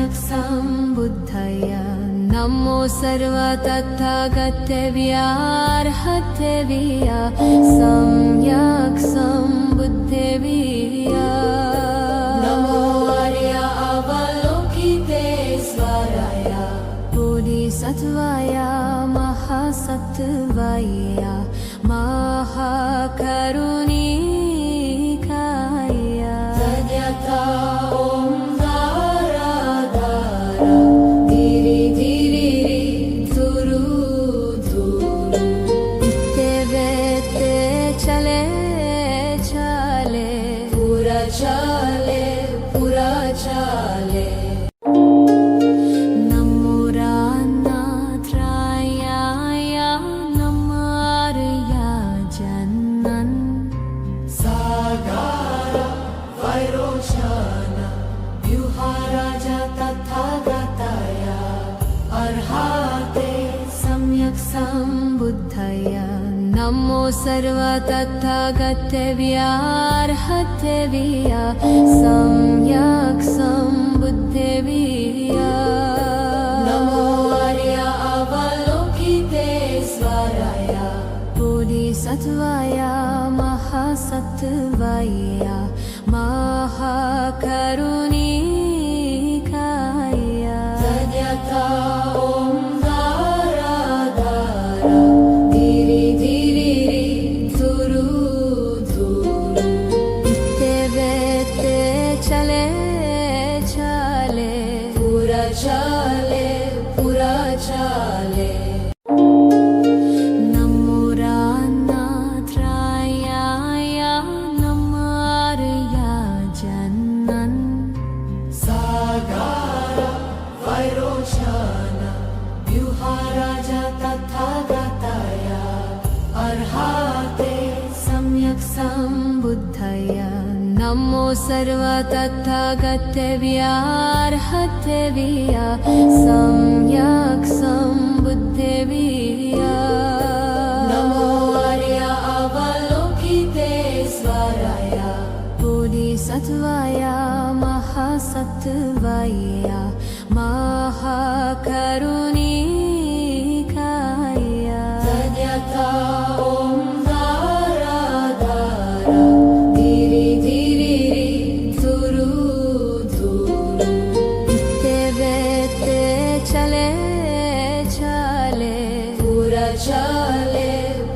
सम्यक् सम्बुद्धय नमो सर्वतथागतव्यार्हतव्या सम्यक् सम्बुद्धव्या नमो आर्य अवलोकितेश्वराय बोधिसत्त्वाय महासत्त्वाय महाकरुणिकाय तद्यथा ॐ धारा धारा धीरे धीरे धुरु धुरु इत्ते चले चले पूरा चले पूरा चले सम्बुद्धय नमो सर्वतथागतव्यार्हतव्या सम्यक् सम्बुद्धव्या नमो आर्य अवलोकितेश्वराय बोधिसत्त्वाय महासत्त्वाय महाकरुणिकाय तद्यथा ॐ धारा धारा धीरे धीरे धुरु धुरु इत्ते चले चले पूरा चले पूरा चले सम्बुद्धय नमो सर्वतथागतव्यार्हतव्या सम्यक् सम्बुद्धव्या नमो आर्य अवलोकितेश्वराय बोधिसत्त्वाय महासत्त्वाय महाकरुणिकाय तद्यथा ॐ धीरे धीरे धुरु धुरु इत्ते चले चले पूरा चले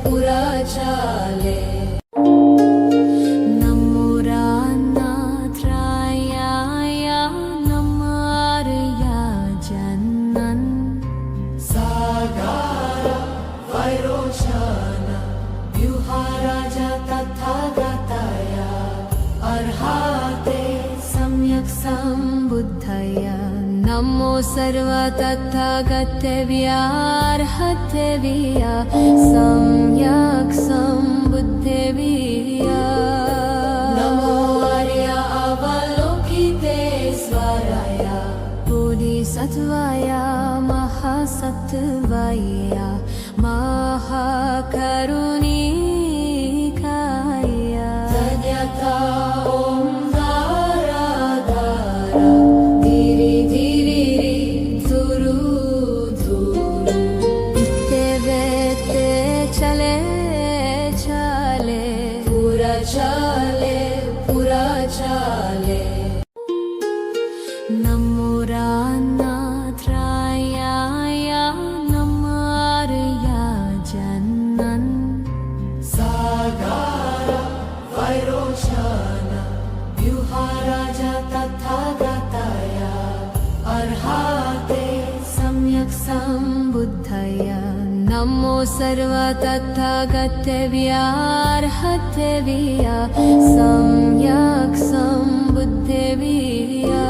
पूरा चले सम्बुद्धय नमो सर्वतथागतव्यार्हतव्या सम्यक् सम्बुद्धव्या नमो आर्य अवलोकितेश्वराय बोधिसत्त्वाय महासत्त्वाय महाकरुणिकाय तद्यथा ॐ धीरे धीरे धुरु धुरु इत्ते चले चले पूरा चले पूरा चले नमो रानाथ्राय नमो आर्य जन्नन् सागार वैरोचन व्यूहाराज तथागताय अर्हाते सम्यक् सम्बुद्धय नमो सर्वतथागतव्यार्हतव्या सम्यक् सम्बुद्धव्या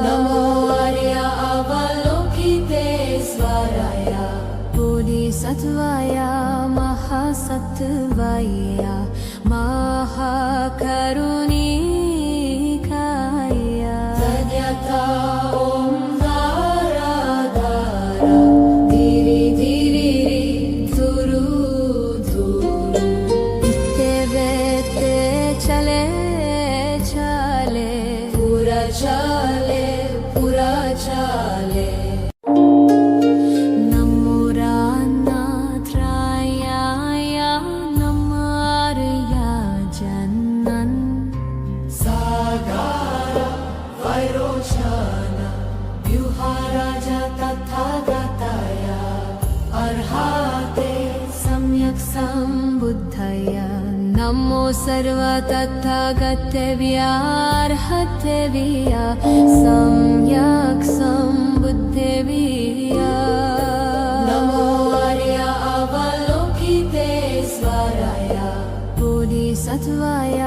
नमो आर्य अवलोकितेश्वराय बोधिसत्त्वाय महासत्त्वाय महाकरुणिकाय तद्यथा ॐ धारा धारा धीरे धीरे धुरु धुरु इत्ते चले चले पूरा चले पूरा पुराचाले नमो रानाथ्रायाय नमो आर्यजनन् सागार वैरोचन व्यूहाराज तथागताय अर्हाते सम्यक् सम्बुद्धय नमो सर्वतथागतव्यार्हतव्या सम्यक् सम्बुद्धव्या नमो आर्य अवलोकितेश्वराय बोधिसत्त्वाय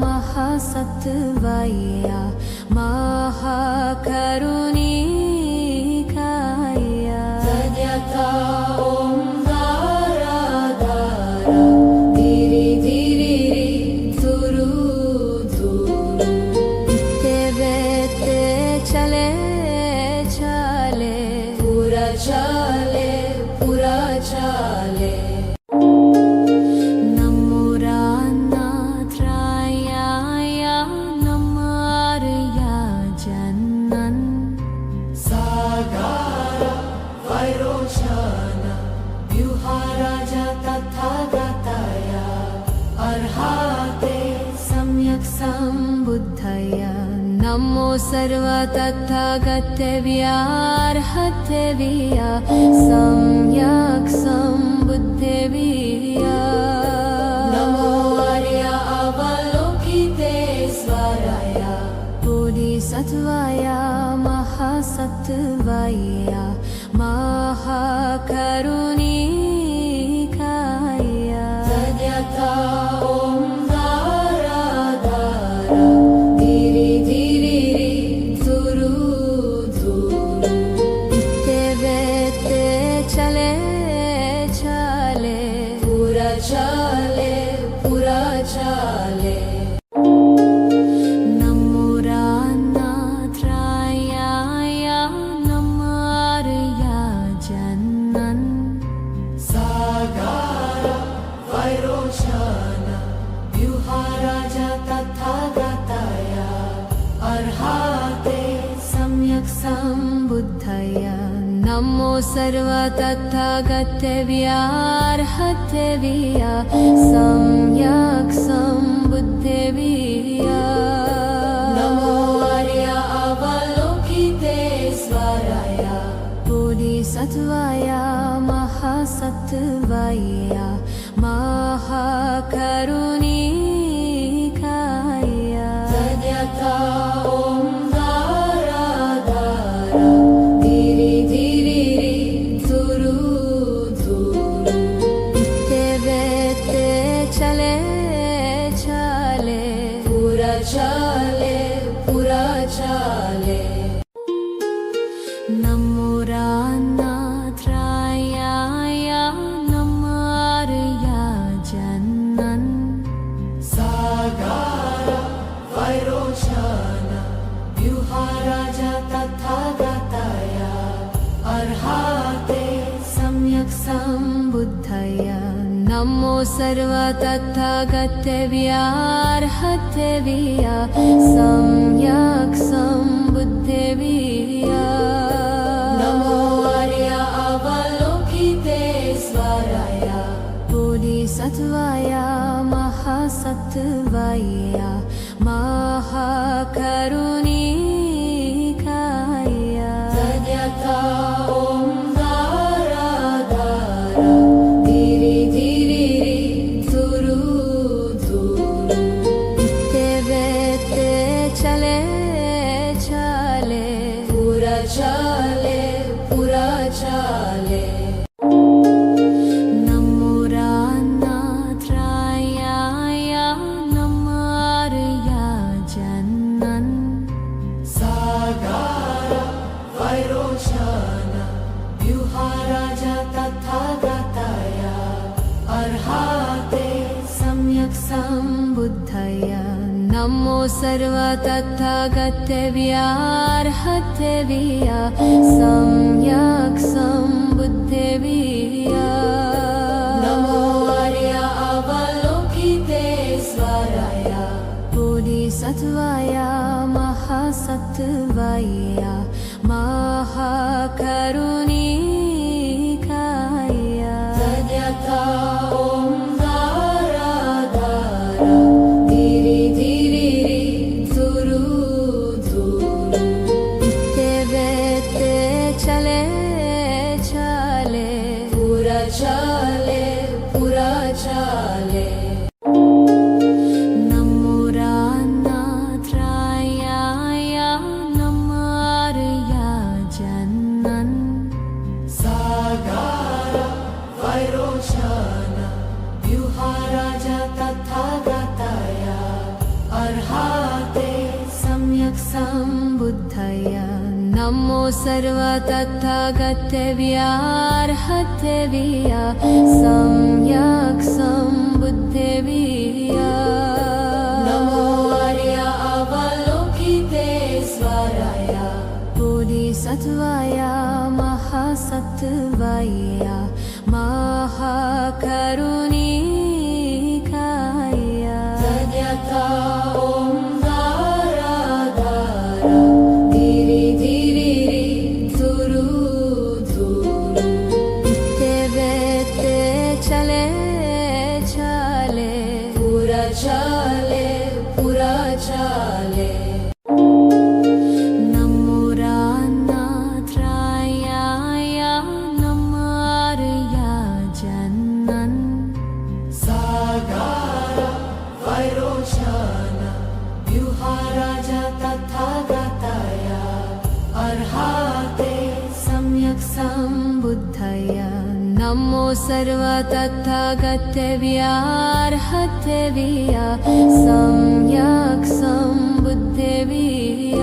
महासत्त्वाय महाकरुणिकाय तद्यथा ॐ धारा धारा धीरे धीरे धुरु धुरु इत्तेवेत्ते चले चले पुरा चले पुरा चले नमो रानाथ्रायाय नमो आर्यजनन् सागार वैरोचन व्यूहाराज तथागताय अर्हाते सम्यक् सम्बुद्धय नमो सर्वतथागतव्यार्हतव्या सम्यक् सम्बुद्धव्या नमो आर्य अवलोकितेश्वराय बोधिसत्त्वाय महासत्त्वाय महाकरुणिकाय तद्यथा ॐ धारा धारा धीरे धीरे धुरु धुरु इत्तेवेत्ते चले चले पुरा चले पुरा चले नमो रानाथ्रायाय नमो आर्यजनन् सागार वैरोचन व्यूहाराज तथागताय अर्हाते सम्यक् सम्बुद्धय नमो सर्वतथागतव्यार्हतव्या सम्यक् सम्बुद्धव्या नमो आर्य अवलोकितेश्वराय बोधिसत्त्वाय महासत्त्वाय महाकरुणिकाय तद्यथा ॐ धारा धारा धीरे धीरे धुरु धुरु इत्तेवेत्ते चले चले पुरा चले पुरा चले नमो रानाथ्रायाय नमो आर्यजनन् सागार वैरोचन व्यूहाराज तथागताय अर्हाते सम्यक् सम्बुद्धय नमो सर्वतथागतव्यार्हतव्या सम्यक् सम्बुद्धव्या नमो आर्य सत्त्वाय महासत्त्वाय महाकरुणिकाय तद्यथा ॐ धारा धारा धीरे धीरे धुरु धुरु इत्ते बेत्ते चले चले पूरा चले पूरा चले नमो रानाथ्राय नमो आर्या जन्नन् सागारा वैरोचन व्यूहाराज तथागताय अर्हाते सम्यक् सम्बुद्धय नमो सर्व तथागतेभ्यार्हतेभ्य सम्यक् सम्बुद्धेभ्य नमो आर्य अवलोकितेश्वराय बोधिसत्त्वाय महासत्त्वाय महाकरुणिकाय तद्यथा ॐ धारा धारा धीरे धीरे धुरु धुरु इत्ते बेत्ते चले चले पूरा चले पूरा चले नमो रानाथ्राय नमो आर्या जन्नन् सागारा वैरोचन व्यूहाराज तथागताय अर्हाते सम्यक् सम्बुद्धय नमो सर्व तथागतेभ्यार्हतेभ्य सम्यक् सम्बुद्धेभ्य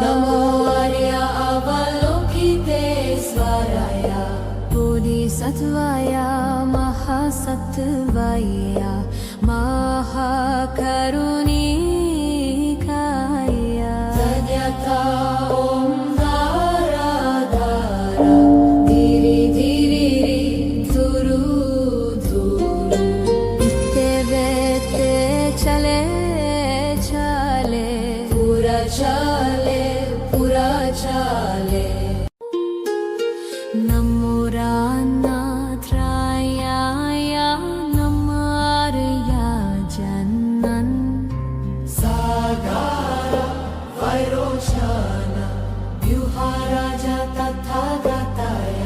नमो आर्य अवलोकितेश्वराय बोधिसत्त्वाय महासत्त्वाय महाकरुणिकाय तद्यथा ॐ धारा धारा धीरे धीरे धुरु धुरु इत्ते बेत्ते चले चले पूरा चले पूरा चले नमो रानाथ्राय नमो आर्या जन्नन् सागारा वैरोचन व्यूहाराज तथागताय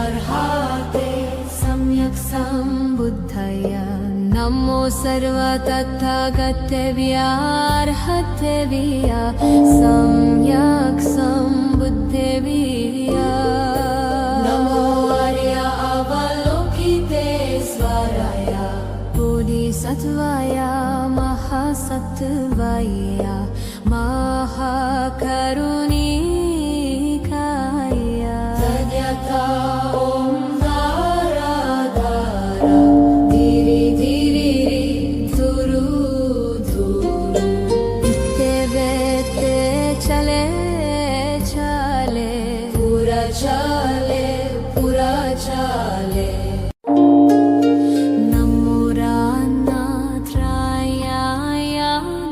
अर्हाते सम्यक् सम्बुद्धय नमो सर्व तथागतेभ्यार्हतेभ्य सम्यक् सम्बुद्धेभ्य नमो आर्य अवलोकितेश्वराय बोधिसत्त्वाय महासत्त्वाय महाकरुणिकाय तद्यथा ॐ धारा धारा धीरे धीरे धुरु धुरु इत्ते बेत्ते चले चले पूरा चले पूरा चले नमो रानाथ्राय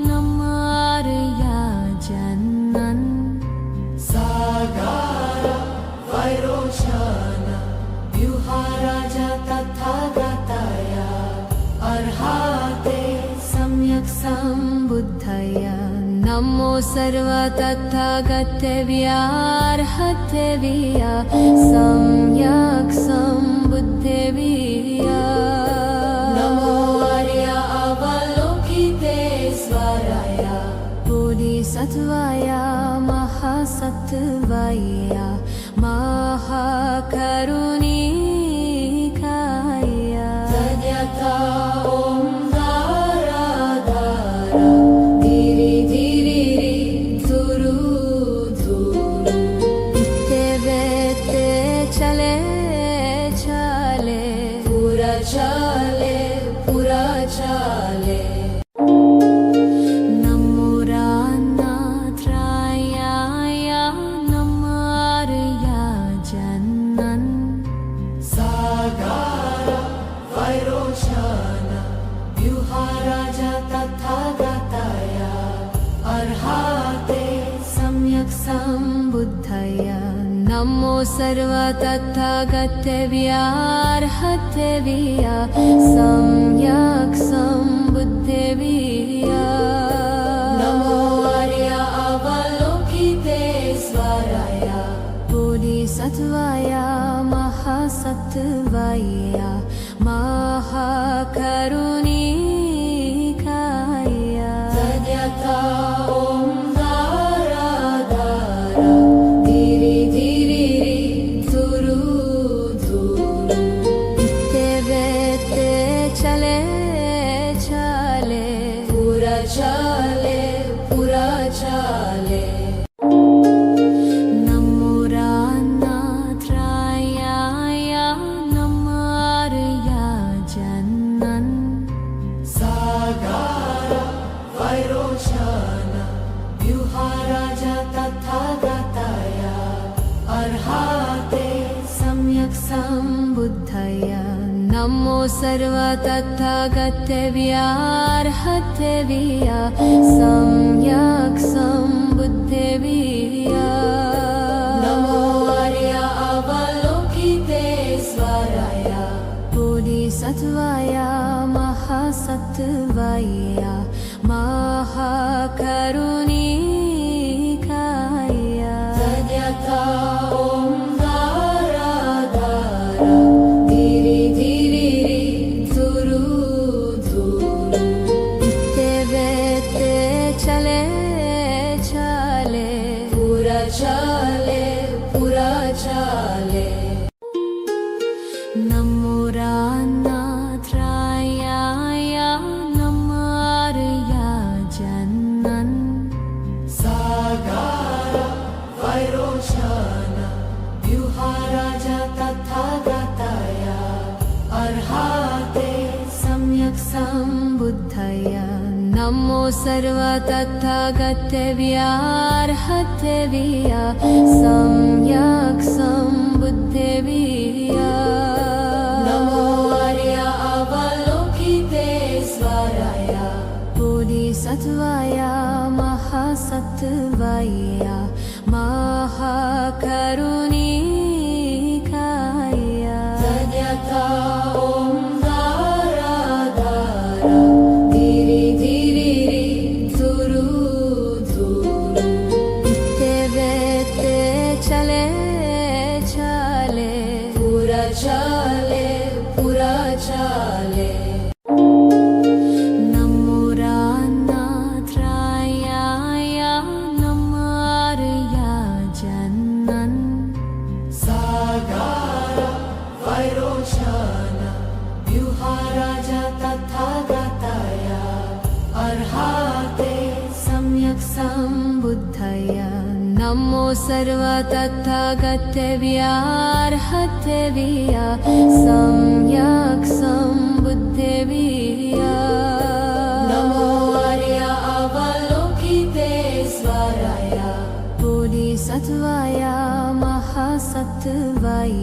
नमो आर्या जन्नन् सागारा वैरोचन व्यूहाराज तथागताय अर्हाते सम्यक् सम्बुद्धय नमो सर्व तथागतेभ्यार्हतेभ्य सम्यक् सम्बुद्धेभ्य नमो आर्य अवलोकितेश्वराय बोधिसत्त्वाय महासत्त्वाय महाकरुणिकाय तद्यथा ॐ धारा धारा धीरे धीरे धुरु धुरु इत्ते बेत्ते चले चले पूरा चले पूरा चले नमो रानाथ्राय नमो आर्या जन्नन् सम्बुद्धय नमो सर्वतथागतव्यार्हतव्या सम्यक् सम्बुद्धव्या नमो आर्य अवलोकितेश्वराय बोधिसत्त्वाय महासत्त्वाय महाकरुणिकाय तद्यथा ॐ धारा धारा धीरे धीरे धुरु धुरु इत्यवेत्ते चले चले पूरा चले पूरा चले सम्बुद्धय नमो सर्वतथागतव्यार्हतव्या सम्यक् सम्बुद्धव्या नमो आर्य अवलोकितेश्वराय बोधिसत्त्वाय महासत्त्वाय महाकरुणिकाय तद्यथा ॐ धीरे धीरे धुरु धुरु इत्यवेत्ते चले चले पूरा चले पूरा चले नमो रान्नाथ्राय नमो आर्यजनन् सागार वैरोचन व्यूहाराज तथागताय अर्हाते सम्यक् सम्बुद्धय नमो सर्वतथागतव्यार्हतव्या सम्यक् सम्बुद्धव्या नमो आर्य अवलोकितेश्वराय बोधिसत्त्वाय महासत्त्वाय महाकरुणिकाय तद्यथा ॐ धारा धारा धीरे धीरे धुरु धुरु इत्यवेत्ते चले चले पूरा चले पूरा चले नमो रान्नाथ्राय नमो आर्यजनन् सागार वैरोचन व्यूहाराज तथागताय अर्हाते सम्यक् सम्बुद्धय नमो सर्वतथागतव्यार्हतव्या सम्यक् सम्बुद्धव्या नमो आर्य अवलोकितेश्वराय बोधिसत्त्वाय महासत्त्वाय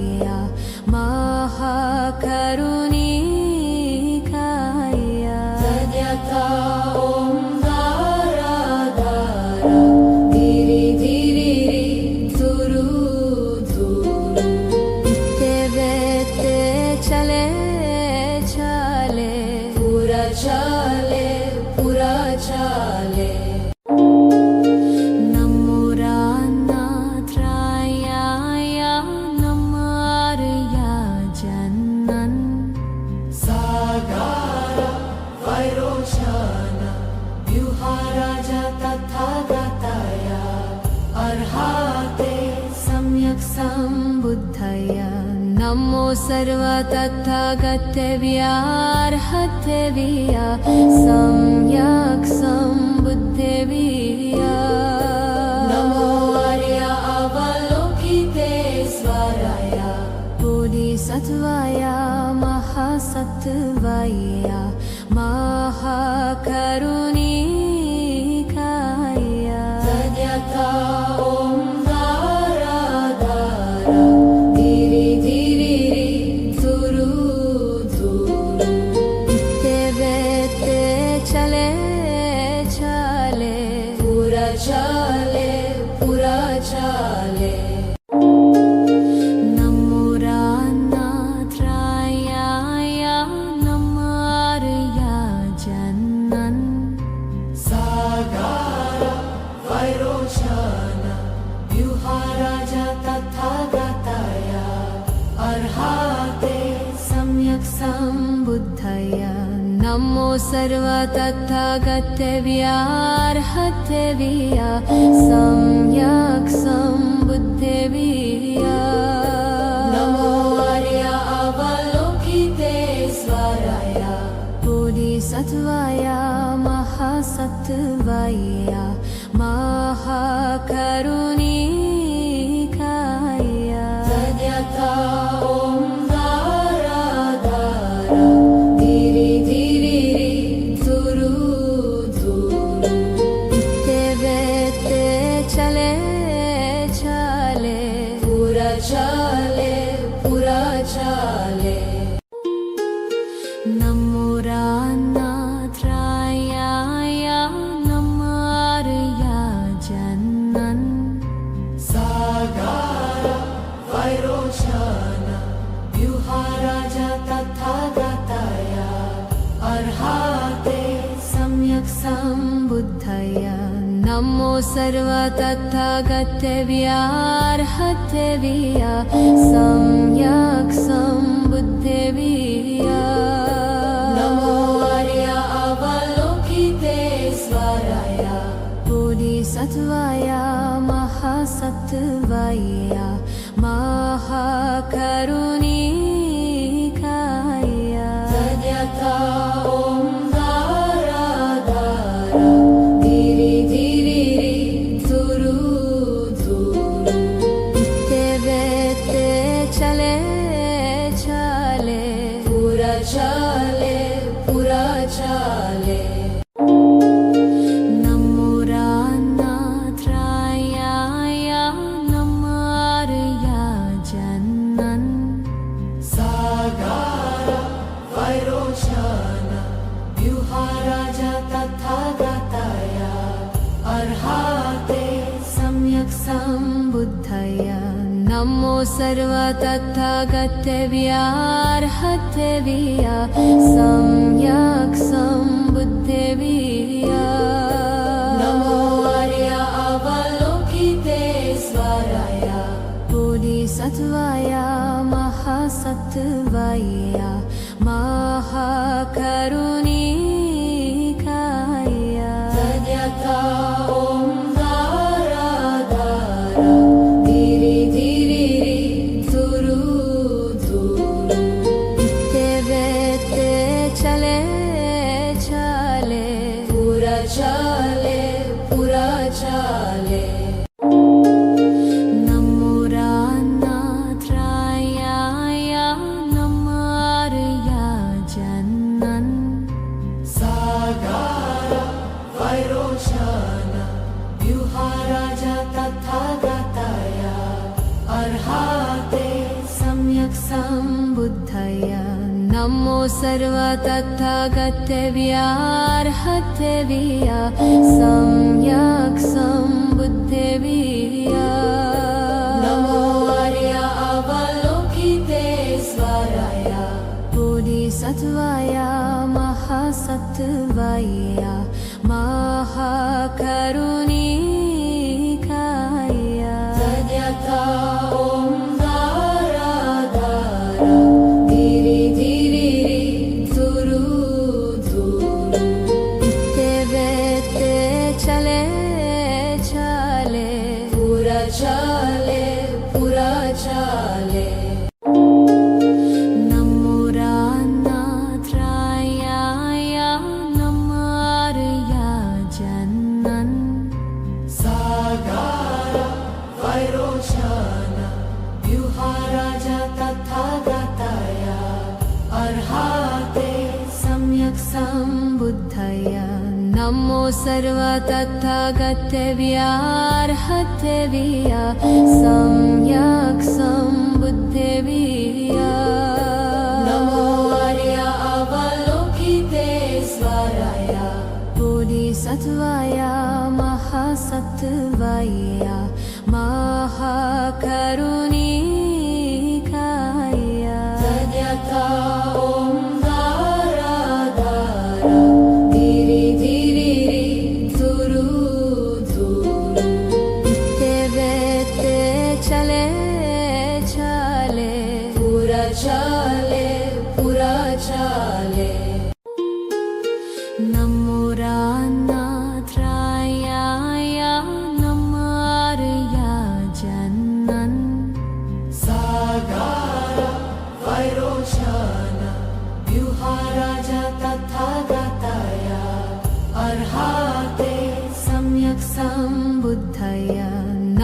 महाकरुणिकाय तद्यथा ॐ धारा धारा धीरे धीरे धुरु धुरु इत्यवेत्ते चले चले पूरा चले पूरा चले नमो रान्नाथ्राय नमो आर्यजनन् सागार वैरोचन व्यूहाराज तथागताय अर्हाते सम्यक् सम्बुद्धय नमो सर्वतथागतव्यार्हतव्या सम्यक् सम्बुद्धव्या नमो आर्य अवलोकितेश्वराय बोधिसत्त्वाय महासत्त्वाय महाकरुणिकाय तद्यथा ॐ धारा धारा धीरे धीरे धुरु धुरु इत्यवेत्ते चले चले पूरा चले पूरा नमो सर्वतथागतव्यार्हतव्या सम्यक् सम्बुद्धव्या नमो आर्य अवलोकितेश्वराय बोधिसत्त्वाय महासत्त्वाय महाकरुणिकाय तद्यथा ॐ धारा धारा धीरे धीरे धुरु धुरु इत्ते चले चले पूरा चले पूरा चले नमो रानाथ्राय नमार्य जन्नन् सागार वैरोचन व्यूहाराज तथागताय अर्हाते सम्यक् सम्बुद्धय नमो सर्वतथागतव्यार्हतव्या सम्यक् सम्बुद्धव्या नमो आर्य अवलोकितेश्वराय बोधिसत्त्वाय महासत्त्वाय महाकरुणिकाय तद्यथा ॐ धारा धारा धीरे धीरे धुरु धुरु इत्ते चले चले पूरा चले पूरा चले नमो रानाथ्राय नमार्य जन्नन् सागार वैरोचन व्यूहाराज तथागताय अर्हाते सम्यक् सम्बुद्धय नमो सर्वतथागतव्यार्हतव्या सम्यक् सम्बुद्धव्या नमो आर्य अवलोकितेश्वराय बोधिसत्त्वाय महासत्त्वाय महाकरुणिकाय तद्यथा ॐ धारा धारा धीरे धीरे धुरु धुरु इत्ते चले चले पूरा चले पूरा चले नमो रानाथ्राय नमार्य जन्नन् सागार वैरोचन व्यूहाराज तथागताय अर्हाते सम्यक् सम्बुद्धय नमो सर्वतथागतव्यार्हतव्या सम्यक् सम्बुद्धव्या नमो आर्य अवलोकितेश्वराय बोधिसत्त्वाय महासत्त्वाय महाकरुणिकाय तद्यथा ॐ धारा धारा धीरे धीरे धुरु धुरु इत्ते चले चले पूरा चले पूरा चले नमो रानाथ्राय नमार्य जन्नन् सागार वैरोचन व्यूहाराज तथागताय अर्हाते सम्यक् सम्बुद्धय नमो सर्वतथागतव्यार्हतव्या सम्यक् सम्बुद्धव्या नमो आर्य अवलोकितेश्वराय बोधिसत्त्वाय महासत्त्वाय महाकरुणिकाय तद्यथा ॐ धारा धारा धीरे धीरे धुरु धुरु इत्ते चले चले पूरा चले पूरा चले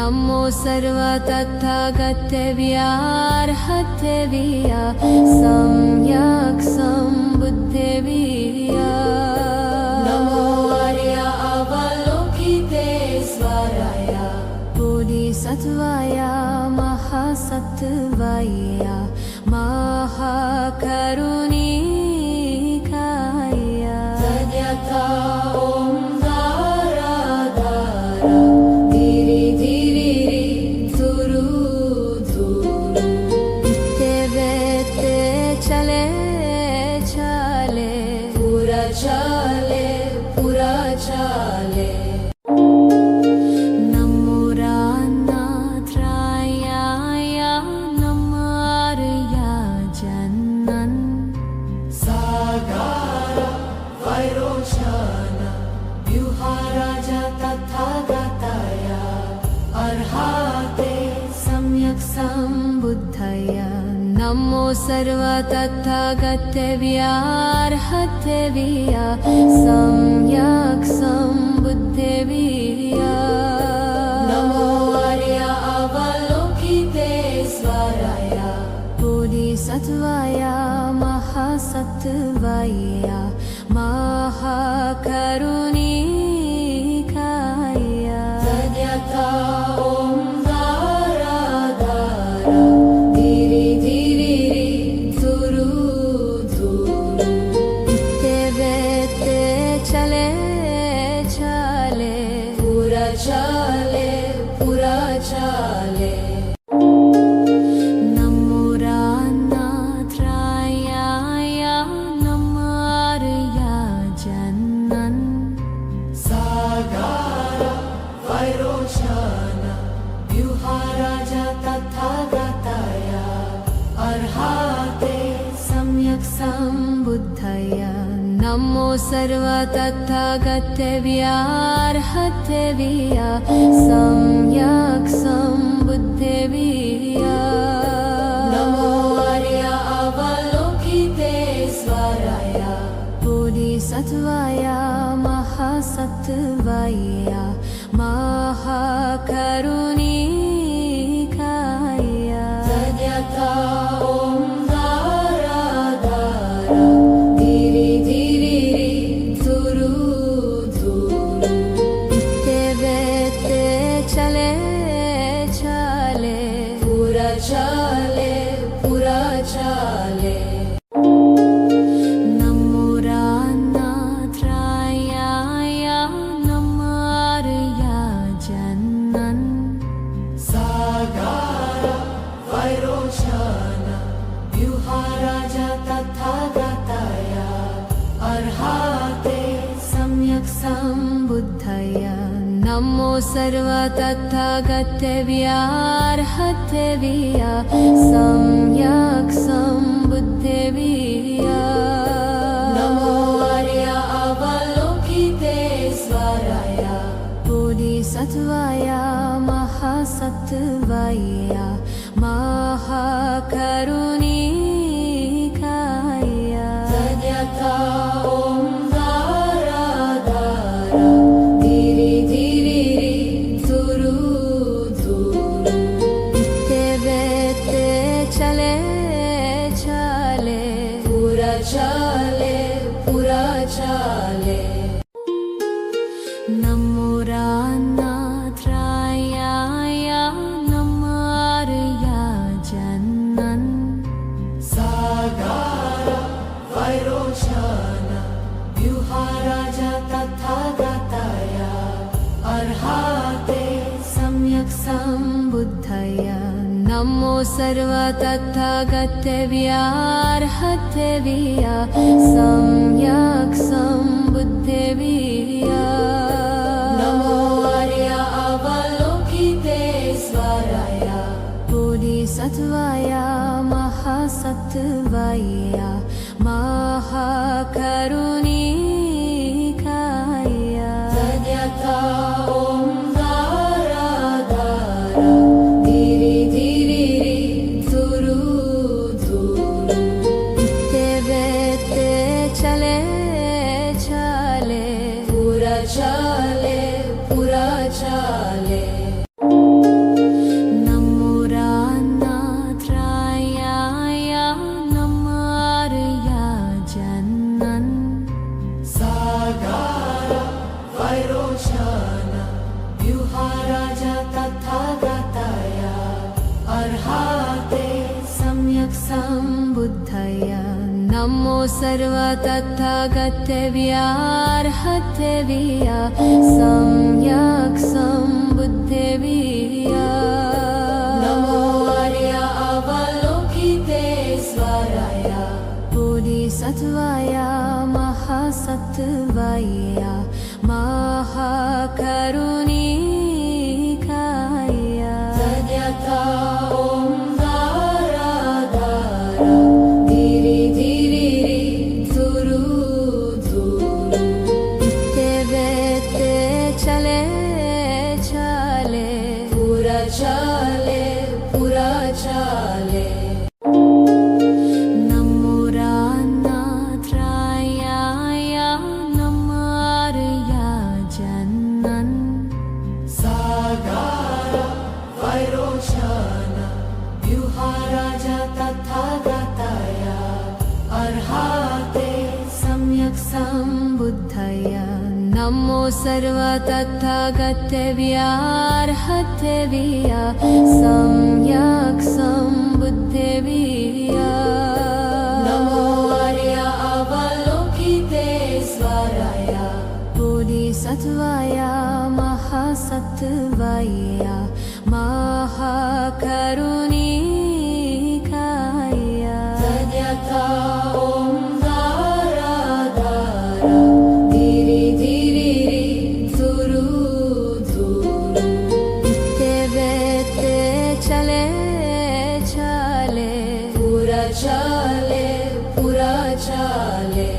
नमो सर्वतथागतव्यार्हतव्या सम्यक् सम्बुद्धव्या नमो आर्य अवलोकितेश्वराय बोधिसत्त्वाय महासत्त्वाय महाकरुणिकाय तद्यथा ॐ धारा धारा धीरे धीरे धुरु धुरु इत्ते चले चले पूरा चले पूरा चले नमो रानाथ्राय नमो आर्य जन्नन् सागार वैरोचन व्यूहाराज तथागताय अर्हाते सम्यक् सम्बुद्धय नमो सर्वतथागतव्यार्हतव्या सम्यक् सम्बुद्धव्या नमो आर्य अवलोकितेश्वराय बोधिसत्त्वाय महासत्त्वाय महाकरुणिकाय तद्यथा ॐ धारा धारा धीरे धीरे धुरु धुरु इत्ते चले चले पूरा चले पूरा चले नमो रानाथ्राय नमो आर्य जन्नन् सागार वैरोचन व्यूहाराज तथागताय अर्हाते सम्यक् सम्बुद्धय नमो सर्वतथागतव्यार्हतव्या सम्यक् सम्बुद्धव्या नमो आर्य अवलोकितेश्वराय बोधिसत्त्वाय महासत्त्वाय महाकरुणिकाय तद्यथा ॐ धारा धारा धीरे धीरे धुरु धुरु इत्ते चले चले पूरा चले पूरा चले नमो रानाथ्राय नमो आर्य जन्नन् सागार वैरोचन व्यूहाराज तथागताय अर्हाते सम्यक् सम्बुद्धय नमो सर्वतथागतव्यार्हतव्या सम्यक् सम्बुद्धव्या नमो आर्य अवलोकितेश्वराय बोधिसत्त्वाय महासत्त्वाय महाकरुणिकाय तद्यथा ॐ धारा धारा धीरे धीरे धुरु धुरु इत्ते चले चले पूरा चले पूरा चले नमो रानाथ्राय नमो आर्य जन्नन् सागार वैरोचन व्यूहाराज तथागताय अर्हाते सम्यक् सम्बुद्धय नमो सर्वतथागतव्यार्हतव्या सम्यक् सम्बुद्धव्या नमो आर्य अवलोकितेश्वराय बोधिसत्त्वाय महासत्त्वाय महाकरुणिकाय तद्यथा ॐ धारा धारा धीरे धीरे धुरु धुरु इत्ते चले चले पूरा चले पूरा चले वैरोचन व्यूहाराजा तथागताय अर्हाते सम्यक् सम्बुद्धय नमो सर्व तथागतव्यार्हतव्या सम्यक् सम्बुद्धव्या नमो आर्य अवलोकिते स्वराय बोधिसत्त्वाय महासत्त्वाय महाकरुणिकाय तद्यथा चले पूरा चले नमो रानाथ्राय नमार्य जन्नन् सागार वैरोचन व्यूहाराजा तथागताय अर्हाते सम्यक् सम्बुद्धय नमो सर्व तथागतव्यार्हतव्या सम्यक् सम्बुद्धव्या नमो आर्य अवलोकिते स्वराय बोधिसत्त्वाय महासत्त्वाय महाकरुणिकाय तद्यथा चले पूरा चले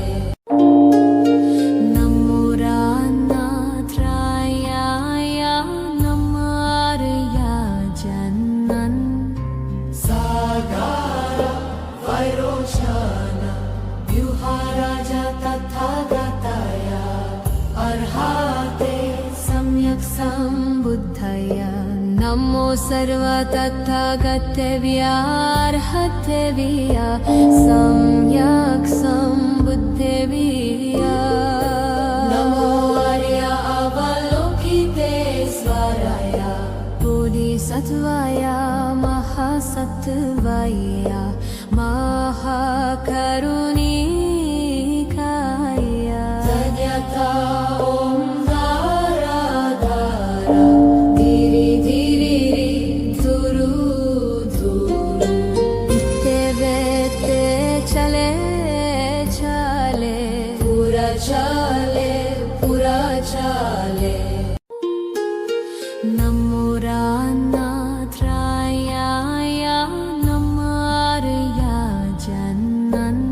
नमो रानाथ्राय नमार्य जन्नन् सागार वैरोचन व्यूहाराजा तथागताय अर्हाते सम्यक् सम्बुद्धय नमो सर्व तथागतव्यार्हतव्या सम्यक् सम्बुद्धव्या नमो आर्य अवलोकिते स्वराय बोधिसत्त्वाय महासत्त्वाय महाकरुणिकाय तद्यथा चले पूरा चले नमो रानाथ्राय नमार्य जन्नन्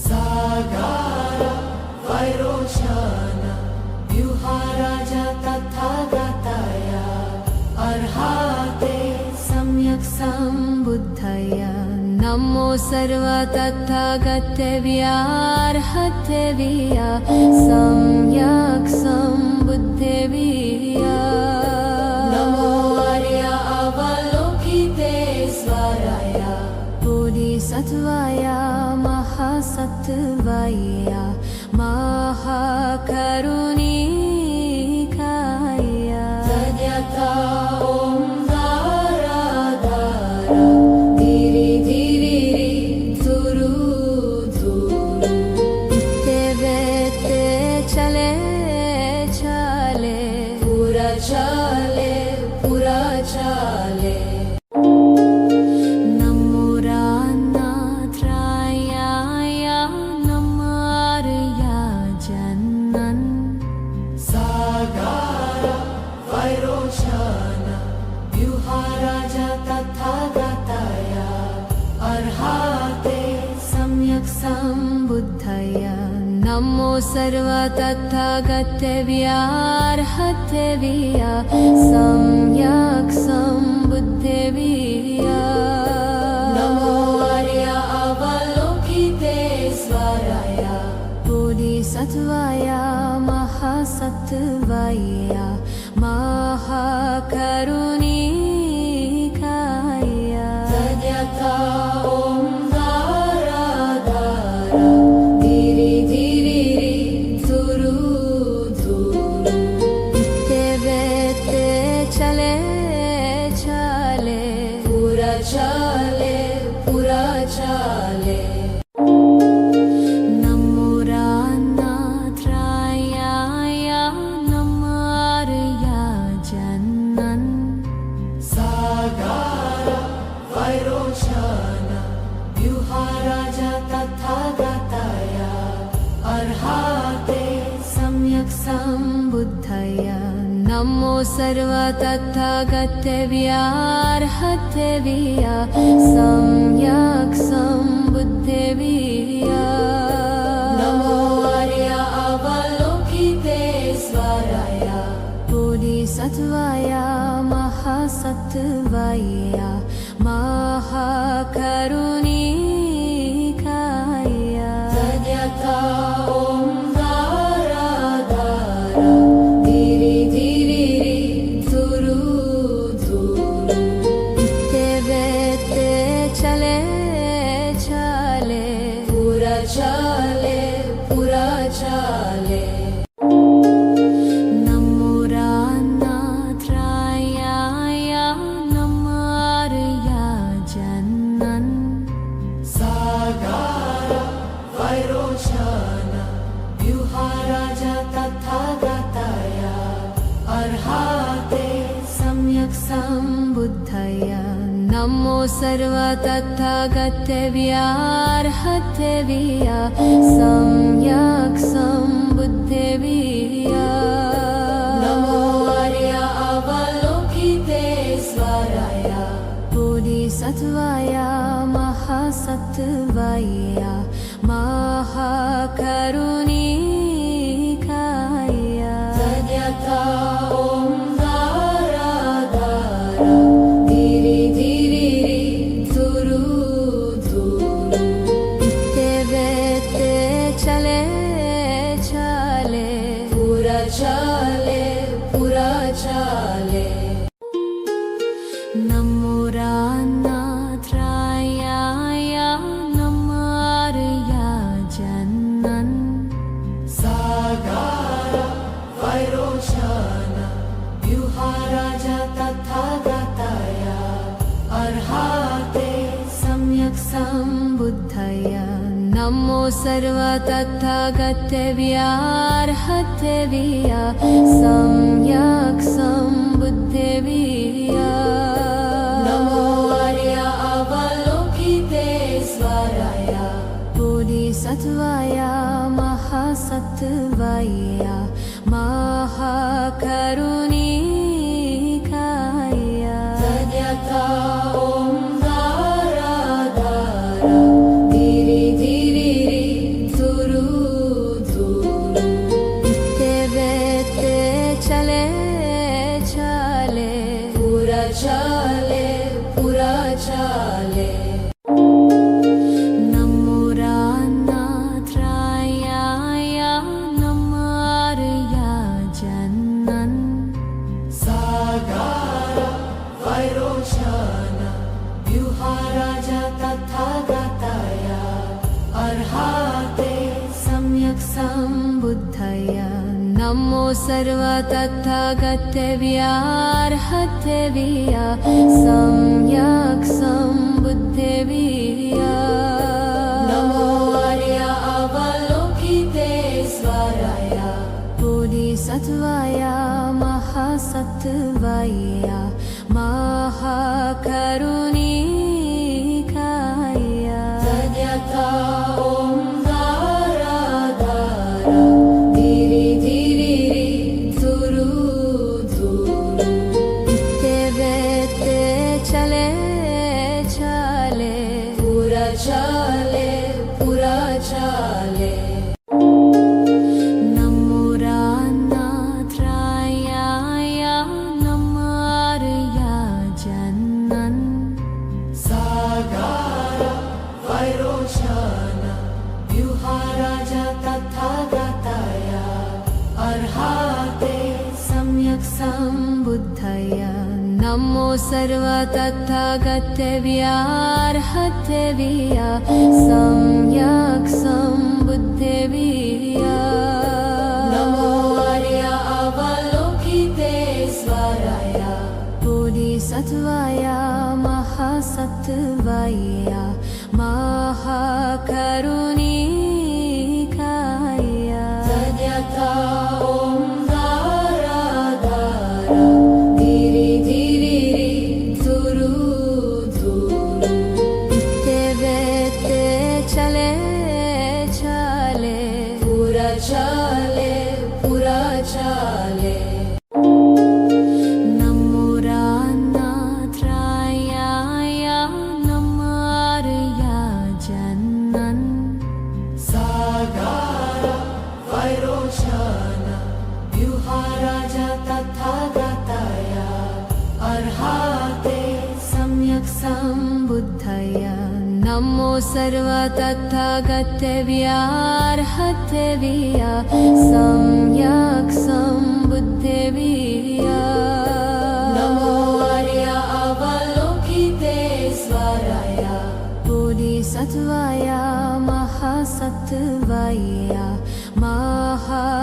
सागार वैरोचन व्यूहाराजा तथागताय अर्हाते सम्यक् सम्बुद्धय नमो सर्व तथागतव्यार्हतव्या सम्यक् सम्बुद्धव्या नमो आर्य अवलोकिते स्वराय बोधिसत्त्वाय महासत्त्वाय महाकरुणिकाय तद्यथा चले पूरा चले नमो रानाथ्राय नमार्य जन्नन् सागार वैरोचन व्यूहाराजा तथागताय अर्हाते सम्यक् सम्बुद्धय नमो सर्व तथागतव्यार्हतव्या सम्यक् सम्बुद्धव्या नमो आर्य अवलोकिते स्वराय बोधिसत्त्वाय महासत्त्वाय महाकरुणिकाय तद्यथा धीरे धीरे दूर दूर नमो सर्वतथागतव्यार्हतव्या सम्यक् सम्बुद्धव्या नमो आर्य अवलोकितेश्वराय बोधिसत्त्वाय महासत्त्वाय महाकरुणिकाय तद्यथा ॐ धारा धारा धीरे धीरे धुरु धुरु इत्ते चले चले पूरा चले पूरा चले नमो रान्नाथ्रायाय नमार्य जन्नन् सागार वैरोचन व्यूहाराज तथागताय अर्हाते सम्यक् सम्बुद्धय नमो सर्वतथागतव्यार्हतव्या सम्यक् सम्बुद्धव्या नमो आर्य अवलोकितेश्वराय बोधिसत्त्वाय महासत्त्वाय महाकरुणिकाय तद्यथा ॐ धारा धारा धीरे धीरे धुरु धुरु इत्ते चले चले पूरा चले पूरा चले नमो रान्नाथ्रायाय नमार्य जन्नन् सागार वैरोचन व्यूहाराज तथागताय अर्हाते सम्यक् सम्बुद्धय नमो सर्वतथागतव्यार्हतव्या सम्यक् सम्बुद्धव्या नमो आर्य अवलोकितेश्वराय बोधिसत्त्वाय महासत्त्वाय महाकरुणिकाय तद्यथा ॐ धारा धारा धीरे धीरे धुरु धुरु इत्ते चले चले पूरा चले पूरा चले नमो रान्नाथ्रायाय नमार्य जन्नन् सागार वैरोचन व्यूहाराज तथागताय अर्हाते सम्यक् सम्बुद्धय नमो सर्वतथागतव्यार्हतव्या सम्यक् सम्बुद्धव्या नमो आर्य अवलोकितेश्वराय बोधिसत्त्वाय महासत्त्वाय महाकरुणिकाय तद्यथा ॐ धारा धारा धीरे धीरे धुरु धुरु इत्ते चले चले पूरा चले पूरा चले नमो रान्नाथ्रायाय नमार्य जन्नन् सागार वैरोचन व्यूहाराज तथागताय अर्हाते सम्यक् सम्बुद्धय नमो सर्वतथागतव्यार्हतव्या सम्यक् सम्बुद्धव्या नमो आर्य अवलोकितेश्वराय बोधिसत्त्वाय महासत्त्वाय महाकरुणिकाय तद्यथा ॐ धारा धारा धीरे धीरे धुरु धुरु इत्ते चले चले पूरा चले पूरा चले तथागताय अर्हाते सम्यक् सम्बुद्धय नमो सर्व तथागतेभ्यः सम्यक् सम्बुद्धेभ्यः नमो आर्य अवलोकितेश्वराय बोधिसत्त्वाय महासत्त्वाय महाकरुणी